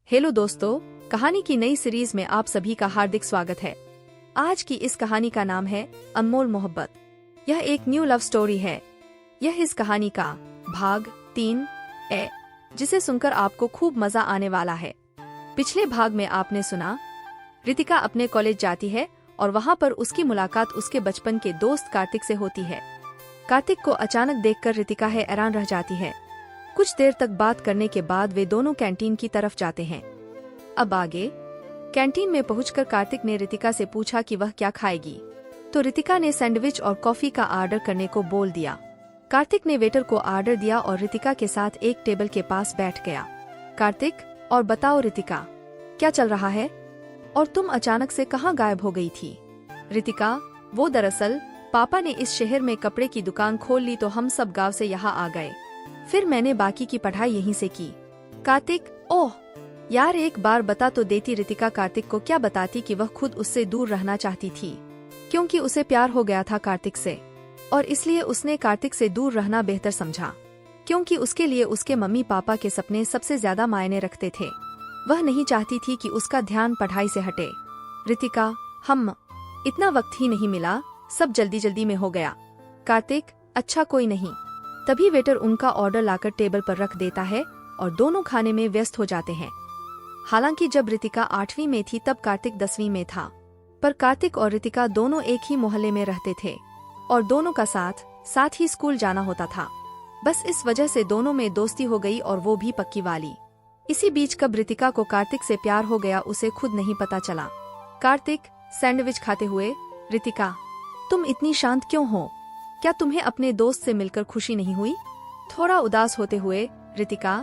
Hello दोस्तों, कहानी की नई सीरीज में आप सभी का हार्दिक स्वागत है। आज की इस कहानी का नाम है अनमोल मोहब्बत। यह एक न्यू लव स्टोरी है। यह इस कहानी का भाग 3 है, जिसे सुनकर आपको खूब मजा आने वाला है। पिछले भाग में आपने सुना रितिका अपने कॉलेज जाती है और वहाँ पर उसकी मुलाकात उसके बचपन के दोस्त कार्तिक से होती है। कार्तिक को अचानक देखकर रितिका हैरान रह जाती है। कुछ देर तक बात करने के बाद वे दोनों कैंटीन की तरफ जाते हैं। अब आगे कैंटीन में पहुंचकर कार्तिक ने रितिका से पूछा कि वह क्या खाएगी, तो रितिका ने सैंडविच और कॉफी का ऑर्डर करने को बोल दिया। कार्तिक ने वेटर को ऑर्डर दिया और रितिका के साथ एक टेबल के पास बैठ गया। कार्तिक, और बताओ रितिका, क्या चल रहा है और तुम अचानक से कहाँ गायब हो गई थी? रितिका, वो दरअसल पापा ने इस शहर में कपड़े की दुकान खोल ली तो हम सब गांव से यहाँ आ गए। फिर मैंने बाकी की पढ़ाई यहीं से की। कार्तिक, ओह यार, एक बार बता तो देती। रितिका कार्तिक को क्या बताती कि वह खुद उससे दूर रहना चाहती थी, क्योंकि उसे प्यार हो गया था कार्तिक से, और इसलिए उसने कार्तिक से दूर रहना बेहतर समझा, क्योंकि उसके लिए उसके मम्मी पापा के सपने सबसे ज्यादा मायने रखते थे। वह नहीं चाहती थी कि उसका ध्यान पढ़ाई से हटे। रितिका, हम इतना वक्त ही नहीं मिला, सब जल्दी जल्दी में हो गया। कार्तिक, अच्छा कोई नहीं। तभी वेटर उनका ऑर्डर लाकर टेबल पर रख देता है और दोनों खाने में व्यस्त हो जाते हैं। हालांकि जब रितिका 8वीं में थी तब कार्तिक 10वीं में था, पर कार्तिक और रितिका दोनों एक ही मोहल्ले में रहते थे और दोनों का साथ ही स्कूल जाना होता था। बस इस वजह से दोनों में दोस्ती हो गई, और वो भी पक्की वाली। इसी बीच कब रितिका को कार्तिक से प्यार हो गया उसे खुद नहीं पता चला। कार्तिक सैंडविच खाते हुए, रितिका, तुम इतनी शांत क्यों हो? क्या तुम्हें अपने दोस्त से मिलकर खुशी नहीं हुई? थोड़ा उदास होते हुए, रितिका,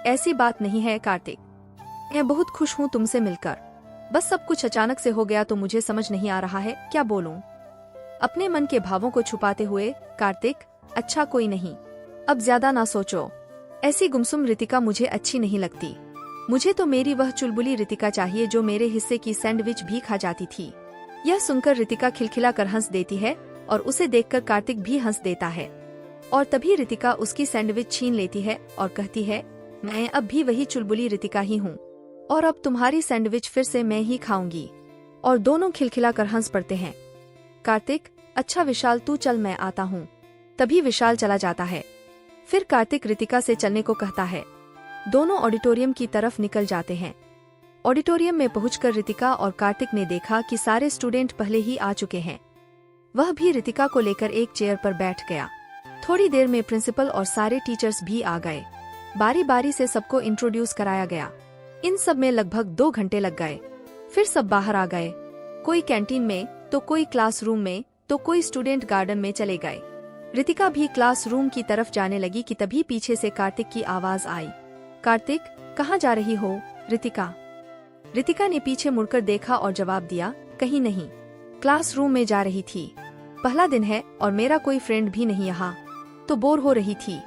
ऐसी बात नहीं है कार्तिक, मैं बहुत खुश हूँ तुमसे मिलकर। बस सब कुछ अचानक से हो गया तो मुझे समझ नहीं आ रहा है क्या बोलूं। अपने मन के भावों को छुपाते हुए, कार्तिक, अच्छा कोई नहीं, अब ज्यादा ना सोचो। ऐसी गुमसुम रितिका मुझे अच्छी नहीं लगती। मुझे तो मेरी वह चुलबुली रितिका चाहिए जो मेरे हिस्से की सैंडविच भी खा जाती थी। यह सुनकर रितिका खिलखिला कर हंस देती है और उसे देखकर कार्तिक भी हंस देता है। और तभी रितिका उसकी सैंडविच छीन लेती है और कहती है, मैं अब भी वही चुलबुली रितिका ही हूँ, और अब तुम्हारी सैंडविच फिर से मैं ही खाऊंगी। और दोनों खिलखिला कर हंस पड़ते हैं। कार्तिक, अच्छा विशाल तू चल, मैं आता हूँ। तभी विशाल चला जाता है। फिर कार्तिक रितिका से चलने को कहता है। दोनों ऑडिटोरियम की तरफ निकल जाते हैं। ऑडिटोरियम में पहुंचकर रितिका और कार्तिक ने देखा कि सारे स्टूडेंट पहले ही आ चुके हैं। वह भी रितिका को लेकर एक चेयर पर बैठ गया। थोड़ी देर में प्रिंसिपल और सारे टीचर्स भी आ गए। बारी बारी से सबको इंट्रोड्यूस कराया गया। इन सब में लगभग 2 घंटे लग गए। फिर सब बाहर आ गए, कोई कैंटीन में तो कोई क्लासरूम में तो कोई स्टूडेंट गार्डन में चले गए। रितिका भी क्लासरूम की तरफ जाने लगी कि तभी पीछे से कार्तिक की आवाज आई। कार्तिक, कहाँ जा रही हो? रितिका। रितिका ने पीछे मुड़कर देखा और जवाब दिया, कहीं नहीं, क्लासरूम में जा रही थी। पहला दिन है और मेरा कोई फ्रेंड भी नहीं यहाँ, तो बोर हो रही थी।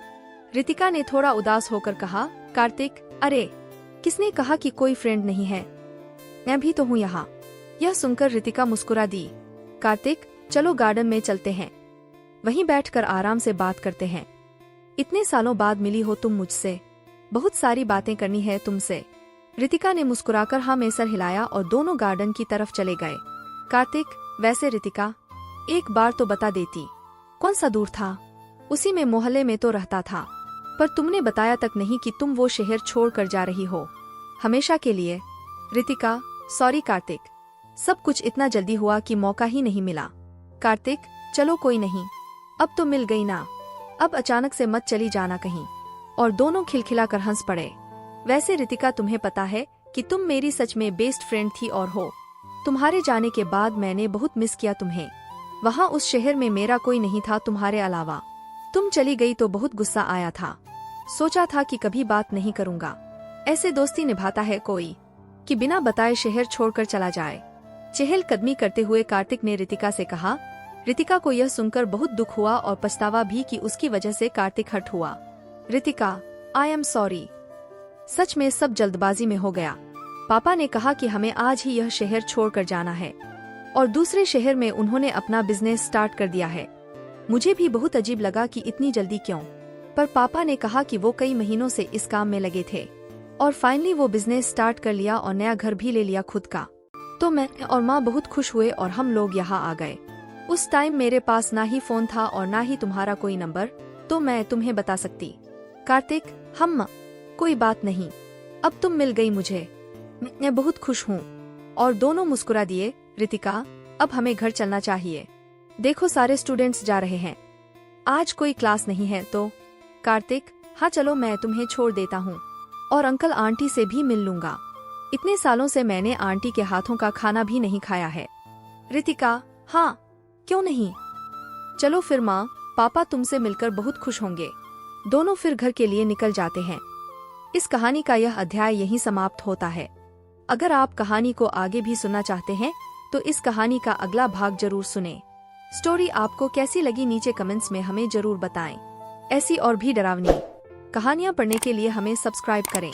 रितिका ने थोड़ा उदास होकर कहा। कार्तिक, अरे किसने कहा कि कोई फ्रेंड नहीं है? मैं भी तो हूँ यहाँ। यह सुनकर रितिका मुस्कुरा दी। कार्तिक, चलो गार्डन में चलते हैं, वहीं बैठकर आराम से बात करते हैं। इतने सालों बाद मिली हो तुम मुझसे, बहुत सारी बातें करनी है तुमसे। रितिका ने मुस्कुराकर हाँ में सर हिलाया और दोनों गार्डन की तरफ चले गए। कार्तिक, वैसे रितिका, एक बार तो बता देती, कौन सा दूर था? उसी में मोहल्ले में तो रहता था, पर तुमने बताया तक नहीं कि तुम वो शहर छोड़कर जा रही हो, हमेशा के लिए। रितिका, सॉरी कार्तिक, सब कुछ इतना जल्दी हुआ कि मौका ही नहीं मिला। कार्तिक, चलो कोई नहीं, अब तो मिल गई ना, अब अचानक से मत चली जाना कहीं। और दोनों खिलखिला कर हंस पड़े। वैसे रितिका, तुम्हें पता है कि तुम मेरी सच में बेस्ट फ्रेंड थी और हो। तुम्हारे जाने के बाद मैंने बहुत मिस किया तुम्हें। वहाँ उस शहर में मेरा कोई नहीं था तुम्हारे अलावा। तुम चली गई तो बहुत गुस्सा आया था, सोचा था कि कभी बात नहीं करूँगा। ऐसे दोस्ती निभाता है कोई कि बिना बताए शहर छोड़कर चला जाए? चहलकदमी करते हुए कार्तिक ने रितिका से कहा। रितिका को यह सुनकर बहुत दुख हुआ और पछतावा भी कि उसकी वजह से कार्तिक हर्ट हुआ। रितिका, आई एम सॉरी, सच में सब जल्दबाजी में हो गया। पापा ने कहा कि हमें आज ही यह शहर छोड़कर जाना है, और दूसरे शहर में उन्होंने अपना बिजनेस स्टार्ट कर दिया है। मुझे भी बहुत अजीब लगा कि इतनी जल्दी क्यों, पर पापा ने कहा कि वो कई महीनों से इस काम में लगे थे। और फाइनली वो बिजनेस स्टार्ट कर लिया और नया घर भी ले लिया खुद का। तो मैं और माँ बहुत खुश हुए और हम लोग यहाँ आ गए। उस टाइम मेरे पास ना ही फोन था और ना ही तुम्हारा कोई नंबर, तो मैं तुम्हें बता सकती। कार्तिक, हम कोई बात नहीं, अब तुम मिल गई मुझे, मैं बहुत खुश हूँ। और दोनों मुस्कुरा दिए। रितिका, अब हमें घर चलना चाहिए, देखो सारे स्टूडेंट्स जा रहे हैं, आज कोई क्लास नहीं है। तो कार्तिक, हाँ चलो मैं तुम्हें छोड़ देता हूँ और अंकल आंटी से भी मिल लूंगा, इतने सालों से मैंने आंटी के हाथों का खाना भी नहीं खाया है। रितिका, हाँ क्यों नहीं, चलो फिर माँ पापा तुमसे मिलकर बहुत खुश होंगे। दोनों फिर घर के लिए निकल जाते हैं। इस कहानी का यह अध्याय यहीं समाप्त होता है। अगर आप कहानी को आगे भी सुनना चाहते हैं तो इस कहानी का अगला भाग जरूर सुनें। स्टोरी आपको कैसी लगी नीचे कमेंट्स में हमें जरूर बताएं। ऐसी और भी डरावनी कहानियां पढ़ने के लिए हमें सब्सक्राइब करें।